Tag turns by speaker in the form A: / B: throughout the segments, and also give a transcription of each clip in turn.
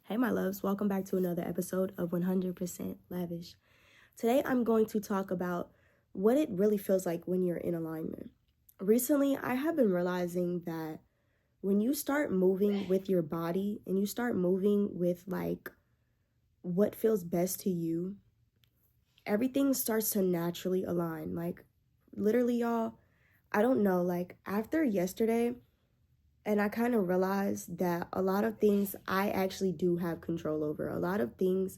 A: Hey, my loves, welcome back to another episode of 100% Lavish. Today, I'm going to talk about what it really feels like when you're in alignment. Recently, I have been realizing that when you start moving with your body and you start moving with what feels best to you, everything starts to naturally align. Literally, y'all, I don't know, after yesterday, and I kind of realized that a lot of things I actually do have control over. A lot of things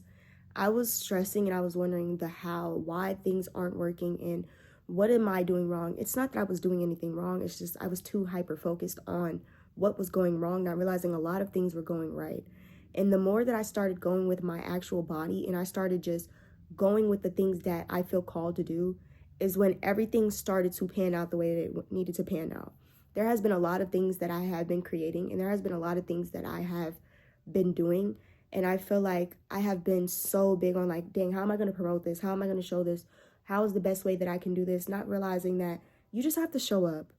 A: I was stressing and I was wondering why things aren't working and what am I doing wrong? It's not that I was doing anything wrong. It's just I was too hyper focused on what was going wrong, not realizing a lot of things were going right. And the more that I started going with my actual body and I started just going with the things that I feel called to do is when everything started to pan out the way that it needed to pan out. There has been a lot of things that I have been creating and there has been a lot of things that I have been doing. And I feel like I have been so big on dang, how am I going to promote this? How am I going to show this? How is the best way that I can do this? Not realizing that you just have to show up.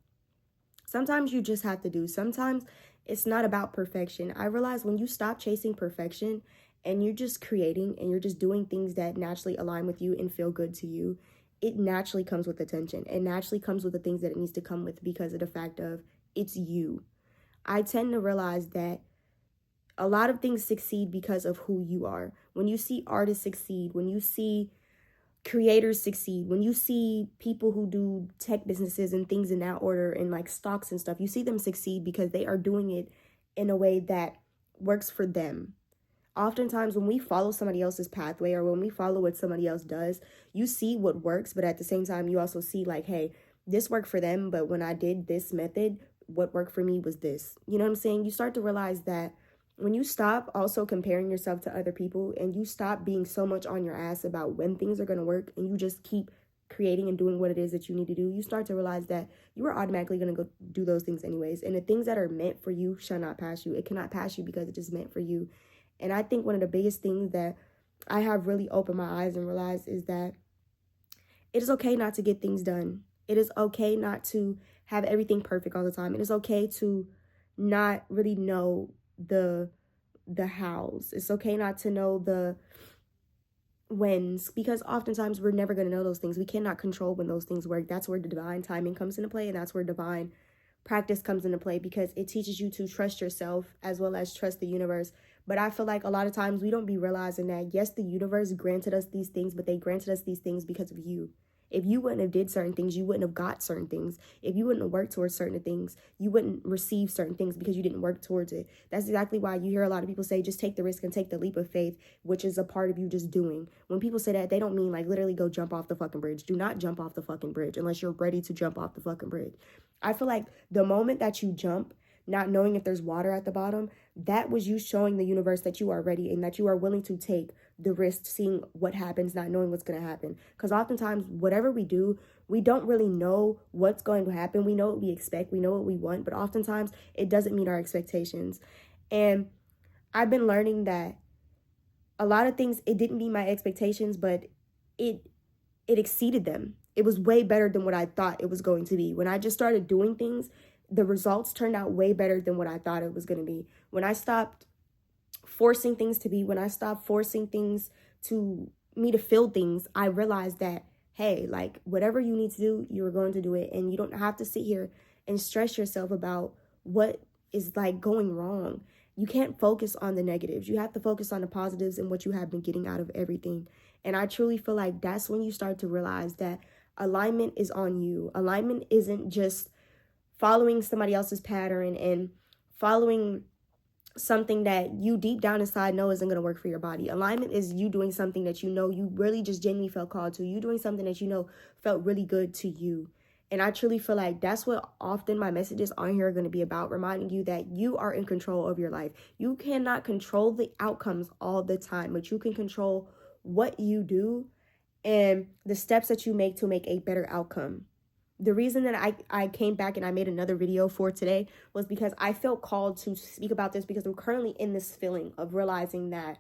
A: Sometimes you just have to do. Sometimes it's not about perfection. I realize when you stop chasing perfection and you're just creating and you're just doing things that naturally align with you and feel good to you, it naturally comes with attention. It naturally comes with the things that it needs to come with because of the fact of it's you. I tend to realize that a lot of things succeed because of who you are. When you see artists succeed, when you see creators succeed, when you see people who do tech businesses and things in that order and stocks and stuff, you see them succeed because they are doing it in a way that works for them. Oftentimes when we follow somebody else's pathway or when we follow what somebody else does, you see what works, but at the same time, you also see hey, this worked for them, but when I did this method, what worked for me was this. You know what I'm saying? You start to realize that when you stop also comparing yourself to other people and you stop being so much on your ass about when things are going to work and you just keep creating and doing what it is that you need to do, you start to realize that you are automatically going to go do those things anyways. And the things that are meant for you shall not pass you. It cannot pass you because it is meant for you. And I think one of the biggest things that I have really opened my eyes and realized is that it is okay not to get things done. It is okay not to have everything perfect all the time. It is okay to not really know the hows. It's okay not to know the whens because oftentimes we're never going to know those things. We cannot control when those things work. That's where the divine timing comes into play, and that's where divine practice comes into play because it teaches you to trust yourself as well as trust the universe. But I feel like a lot of times we don't be realizing that yes, the universe granted us these things, but they granted us these things because of you. If you wouldn't have did certain things, you wouldn't have got certain things. If you wouldn't have worked towards certain things, you wouldn't receive certain things because you didn't work towards it. That's exactly why you hear a lot of people say, just take the risk and take the leap of faith, which is a part of you just doing. When people say that, they don't mean literally go jump off the fucking bridge. Do not jump off the fucking bridge unless you're ready to jump off the fucking bridge. I feel like the moment that you jump, not knowing if there's water at the bottom, that was you showing the universe that you are ready and that you are willing to take the risk, seeing what happens, not knowing what's going to happen. Because oftentimes, whatever we do, we don't really know what's going to happen. We know what we expect, we know what we want, but oftentimes it doesn't meet our expectations. And I've been learning that a lot of things, it didn't meet my expectations, but it exceeded them. It was way better than what I thought it was going to be. When I just started doing things, the results turned out way better than what I thought it was going to be. When I stopped forcing things to be, when I stopped forcing things to me to feel things, I realized that, hey, whatever you need to do, you're going to do it. And you don't have to sit here and stress yourself about what is going wrong. You can't focus on the negatives. You have to focus on the positives and what you have been getting out of everything. And I truly feel like that's when you start to realize that alignment is on you. Alignment isn't just following somebody else's pattern and following something that you deep down inside know isn't going to work for your body. Alignment is you doing something that you know you really just genuinely felt called to. You doing something that you know felt really good to you. And I truly feel like that's what often my messages on here are going to be about, reminding you that you are in control of your life. You cannot control the outcomes all the time, but you can control what you do and the steps that you make to make a better outcome. The reason that I came back and I made another video for today was because I felt called to speak about this because I'm currently in this feeling of realizing that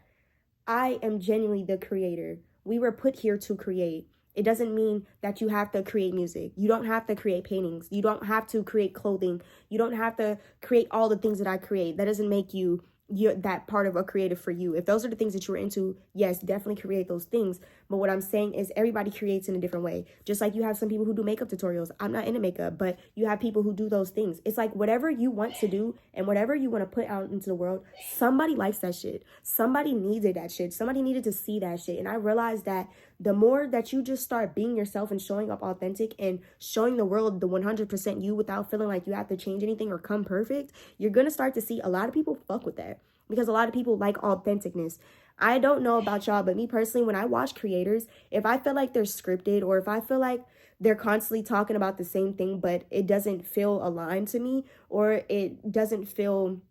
A: I am genuinely the creator. We were put here to create. It doesn't mean that you have to create music. You don't have to create paintings. You don't have to create clothing. You don't have to create all the things that I create. That doesn't make you that part of a creative for you. If those are the things that you're into, yes, definitely create those things. But what I'm saying is everybody creates in a different way. Just like you have some people who do makeup tutorials. I'm not into makeup, but you have people who do those things. It's like whatever you want to do and whatever you want to put out into the world, somebody likes that shit. Somebody needed that shit. Somebody needed to see that shit. And I realized that the more that you just start being yourself and showing up authentic and showing the world the 100% you without feeling like you have to change anything or come perfect, you're going to start to see a lot of people fuck with that. Because a lot of people like authenticness. I don't know about y'all, but me personally, when I watch creators, if I feel like they're scripted or if I feel like they're constantly talking about the same thing, but it doesn't feel aligned to me or it doesn't feel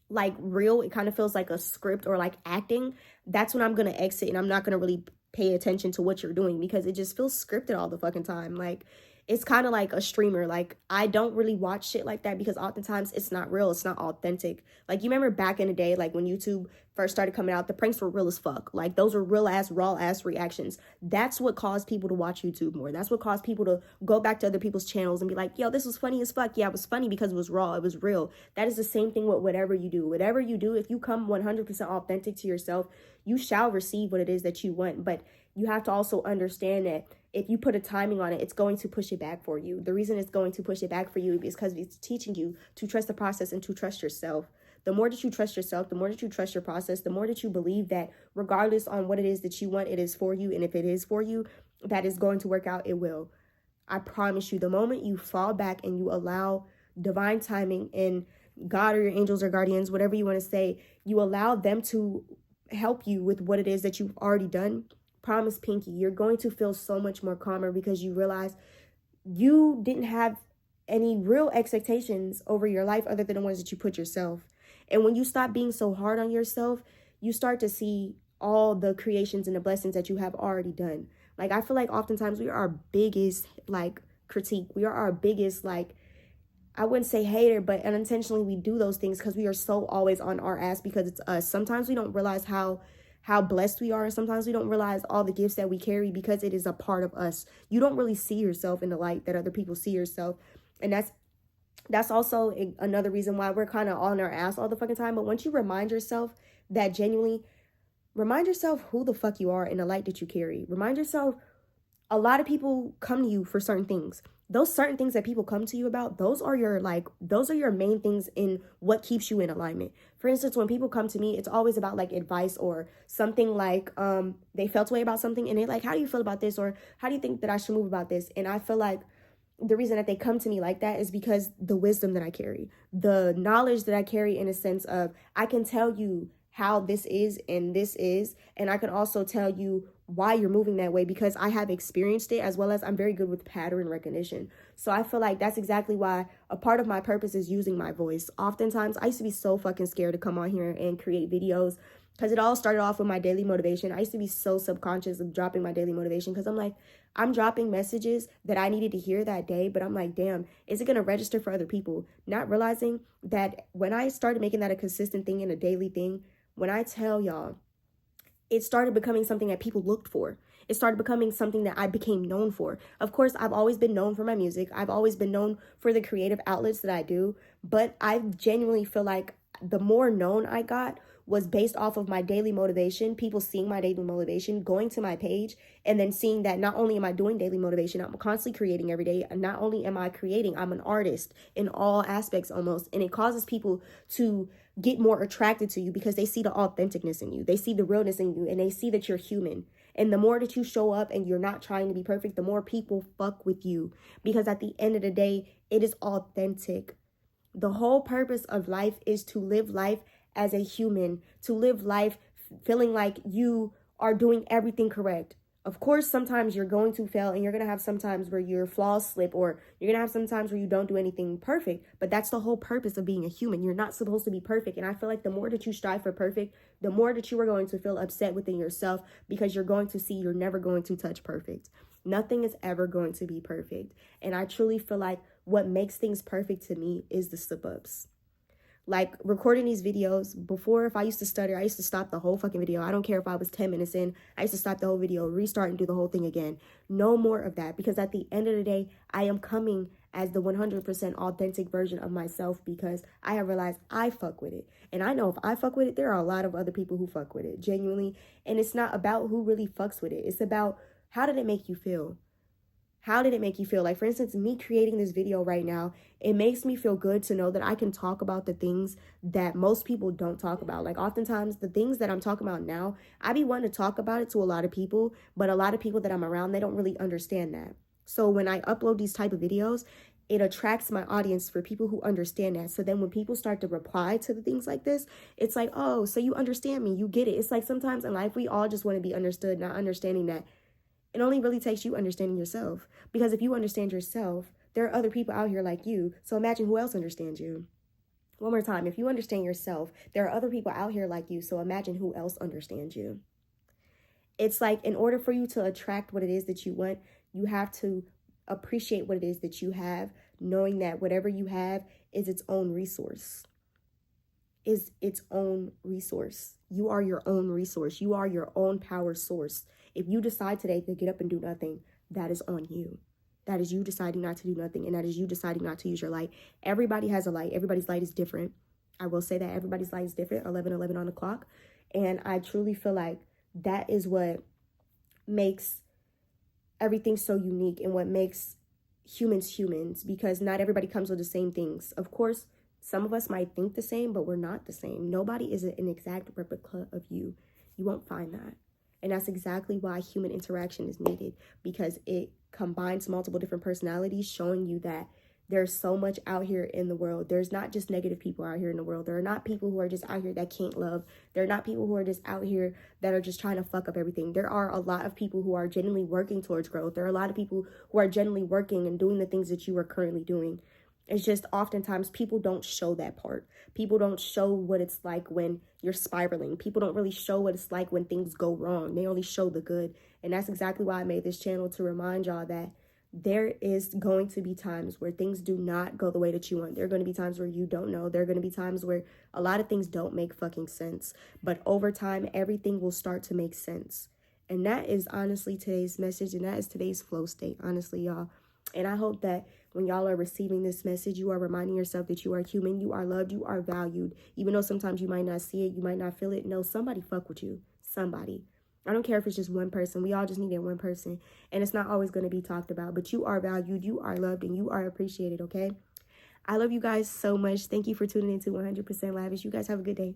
A: like real, it kind of feels like a script or like acting, that's when I'm going to exit and I'm not going to really pay attention to what you're doing because it just feels scripted all the fucking time. Like, it's kind of like a streamer. Like, I don't really watch shit like that because oftentimes it's not real. It's not authentic. Like, you remember back in the day, like when YouTube first started coming out, the pranks were real as fuck. Like, those were real ass, raw ass reactions. That's what caused people to watch YouTube more. That's what caused people to go back to other people's channels and be like, yo, this was funny as fuck. Yeah, it was funny because it was raw. It was real. That is the same thing with whatever you do. Whatever you do, if you come 100% authentic to yourself, you shall receive what it is that you want. But you have to also understand that if you put a timing on it, it's going to push it back for you. The reason it's going to push it back for you is because it's teaching you to trust the process and to trust yourself. The more that you trust yourself, the more that you trust your process, the more that you believe that regardless on what it is that you want, it is for you. And if it is for you, that is going to work out, it will. I promise you, the moment you fall back and you allow divine timing and God or your angels or guardians, whatever you want to say, you allow them to help you with what it is that you've already done, promise Pinky, you're going to feel so much more calmer because you realize you didn't have any real expectations over your life other than the ones that you put yourself. And when you stop being so hard on yourself, you start to see all the creations and the blessings that you have already done. Like, I feel like oftentimes we are our biggest, like, critique. We are our biggest, like, I wouldn't say hater, but unintentionally we do those things because we are so always on our ass because it's us. Sometimes we don't realize how blessed we are. And sometimes we don't realize all the gifts that we carry because it is a part of us. You don't really see yourself in the light that other people see yourself. And that's also another reason why we're kind of on our ass all the fucking time. But once you remind yourself that genuinely, remind yourself who the fuck you are in the light that you carry. Remind yourself a lot of people come to you for certain things. Those certain things that people come to you about, those are your main things in what keeps you in alignment. For instance, when people come to me, it's always about like advice or something like they felt a way about something and they're like, how do you feel about this? Or how do you think that I should move about this? And I feel like the reason that they come to me like that is because the wisdom that I carry, the knowledge that I carry in a sense of I can tell you how this is, and I can also tell you why you're moving that way because I have experienced it, as well as I'm very good with pattern recognition. So I feel like that's exactly why a part of my purpose is using my voice. Oftentimes, I used to be so fucking scared to come on here and create videos because it all started off with my daily motivation. I used to be so subconscious of dropping my daily motivation because I'm like, I'm dropping messages that I needed to hear that day, but I'm like, damn, is it going to register for other people? Not realizing that when I started making that a consistent thing and a daily thing, when I tell y'all, it started becoming something that people looked for. It started becoming something that I became known for. Of course, I've always been known for my music. I've always been known for the creative outlets that I do. But I genuinely feel like the more known I got was based off of my daily motivation, people seeing my daily motivation, going to my page, and then seeing that not only am I doing daily motivation, I'm constantly creating every day. And not only am I creating, I'm an artist in all aspects almost. And it causes people to get more attracted to you because they see the authenticness in you. They see the realness in you and they see that you're human. And the more that you show up and you're not trying to be perfect, the more people fuck with you because at the end of the day, it is authentic. The whole purpose of life is to live life as a human, to live life feeling like you are doing everything correct. Of course, sometimes you're going to fail and you're going to have some times where your flaws slip or you're going to have some times where you don't do anything perfect. But that's the whole purpose of being a human. You're not supposed to be perfect. And I feel like the more that you strive for perfect, the more that you are going to feel upset within yourself because you're going to see you're never going to touch perfect. Nothing is ever going to be perfect. And I truly feel like what makes things perfect to me is the slip-ups. Like recording these videos before, if I used to stutter, I used to stop the whole fucking video. I don't care if I was 10 minutes in. I used to stop the whole video, restart and do the whole thing again. No more of that because at the end of the day, I am coming as the 100% authentic version of myself, because I have realized I fuck with it. And I know if I fuck with it, there are a lot of other people who fuck with it, genuinely. And it's not about who really fucks with it. It's about, how did it make you feel? How did it make you feel? Like, for instance, me creating this video right now, it makes me feel good to know that I can talk about the things that most people don't talk about. Like, oftentimes, the things that I'm talking about now, I be wanting to talk about it to a lot of people, but a lot of people that I'm around, they don't really understand that. So when I upload these type of videos, it attracts my audience for people who understand that. So then when people start to reply to the things like this, it's like, oh, so you understand me, you get it. It's like sometimes in life, we all just want to be understood, not understanding that it only really takes you understanding yourself. Because if you understand yourself, there are other people out here like you. So imagine who else understands you. One more time. If you understand yourself, there are other people out here like you. So imagine who else understands you. It's like, in order for you to attract what it is that you want, you have to appreciate what it is that you have, knowing that whatever you have is its own resource. Is its own resource. You are your own resource. You are your own power source. If you decide today to get up and do nothing, that is on you. That is you deciding not to do nothing, and that is you deciding not to use your light. Everybody has a light. Everybody's light is different. I will say that everybody's light is different, 11:11 on the clock. And I truly feel like that is what makes everything so unique and what makes humans, because not everybody comes with the same things. Of course, some of us might think the same, but we're not the same. Nobody is an exact replica of you. You won't find that. And that's exactly why human interaction is needed, because it combines multiple different personalities, showing you that there's so much out here in the world. There's not just negative people out here in the world. There are not people who are just out here that can't love. There are not people who are just out here that are just trying to fuck up everything. There are a lot of people who are genuinely working towards growth. There are a lot of people who are genuinely working and doing the things that you are currently doing. It's just oftentimes people don't show that part. People don't show what it's like when you're spiraling. People don't really show what it's like when things go wrong. They only show the good. And that's exactly why I made this channel, to remind y'all that there is going to be times where things do not go the way that you want. There are going to be times where you don't know. There are going to be times where a lot of things don't make fucking sense. But over time, everything will start to make sense. And that is honestly today's message. And that is today's flow state, honestly, y'all. And I hope that when y'all are receiving this message, you are reminding yourself that you are human, you are loved, you are valued. Even though sometimes you might not see it, you might not feel it. No, somebody fuck with you. Somebody. I don't care if it's just one person. We all just need that one person. And it's not always going to be talked about. But you are valued, you are loved, and you are appreciated, okay? I love you guys so much. Thank you for tuning into 100% Lavish. You guys have a good day.